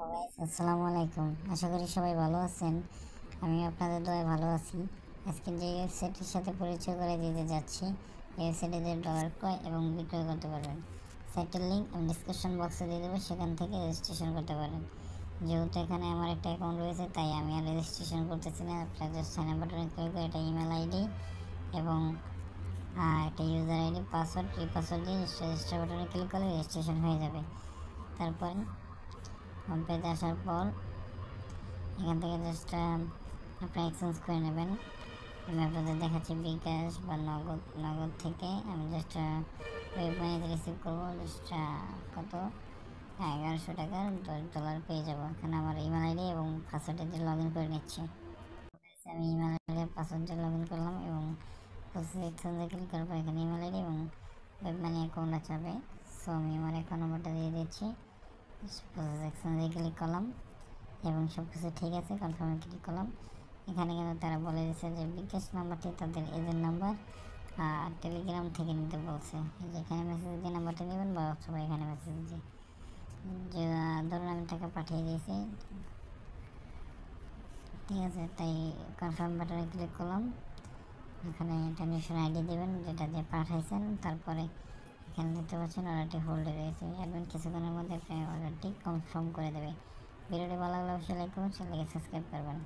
আসসালামু আলাইকুম। আশা করি সবাই ভালো আছেন। আমি আপনাদের দয়ায় ভালো আছি। আজকে যে ওয়েবসাইটের সাথে পরিচয় করে দিতে যাচ্ছি, এই ওয়েবসাইটে যে ডলার ক্রয় এবং বিক্রয় করতে পারবেন। সাইটের লিঙ্ক আমি ডিসক্রিপশন বক্সে দিয়ে দেবো, সেখান থেকে রেজিস্ট্রেশন করতে পারেন। যেহেতু এখানে আমার একটা অ্যাকাউন্ট রয়েছে, তাই আমি আর রেজিস্ট্রেশন করতেছি না। আপনার জাস্ট সাইন আপ বাটনে ক্লিক করে একটা ইমেল আইডি এবং একটা ইউজার আইডি, পাসওয়ার্ড, এই পাসওয়ার্ড দিয়ে রেজিস্টার বাটনে ক্লিক করলে রেজিস্ট্রেশন হয়ে যাবে। তারপরে হোম পেজে আসার পর এখান থেকে জাস্ট আপনারা এক্সচেঞ্জ করে নেবেন। আমি আপনাদের দেখাচ্ছি বিকাশ বা নগদ থেকে আমি জাস্ট ওয়েব মানিতে রিসিভ করবো। জাস্ট কত 1100 টাকার $10 পেয়ে যাবো। এখানে আমার ইমেল আইডি এবং পাসওয়ার্ডে দিয়ে লগ ইন করে নিচ্ছি। আমি ইমেল আইডি পাসওয়ার্ড দিয়ে লগ ইন করলাম এবং প্রসেস এক্সচেঞ্জে ক্লিক করার পর এখানে ইমেল আইডি এবং ওয়েব মানি অ্যাকাউন্ট চাবে। সো আমি আমার অ্যাকাউন্ট নাম্বারটা দিয়ে দিচ্ছি। প্রসেস এক্সচেঞ্জে ক্লিক করলাম এবং সব কিছু ঠিক আছে, কনফার্মে ক্লিক করলাম। এখানে কিন্তু তারা বলে দিচ্ছে যে বিকাশ নাম্বারটি তাদের এজেন্ট নাম্বার আর টেলিগ্রাম থেকে নিতে বলছে। যেখানে মেসেজ দিয়ে নাম্বারটা নেবেন বা অথবা এখানে মেসেজ দিয়ে যে ধরুন আমি টাকা পাঠিয়ে দিয়েছি, ঠিক আছে। তাই কনফার্ম বাটনে ক্লিক করলাম। এখানে ট্রানজ্যাকশন আইডি দেবেন যেটা দিয়ে পাঠাইছেন। তারপরে এখানে দেখতে পাচ্ছেন অর্ডারটি হোল্ডে রয়েছে। অ্যাডমিন কিছুক্ষণের মধ্যে অর্ডারটি কনফার্ম করে দেবে। ভিডিওটি ভালো লাগলে অবশ্যই লাইক করবেন, চ্যানেলকে সাবস্ক্রাইব করবেন।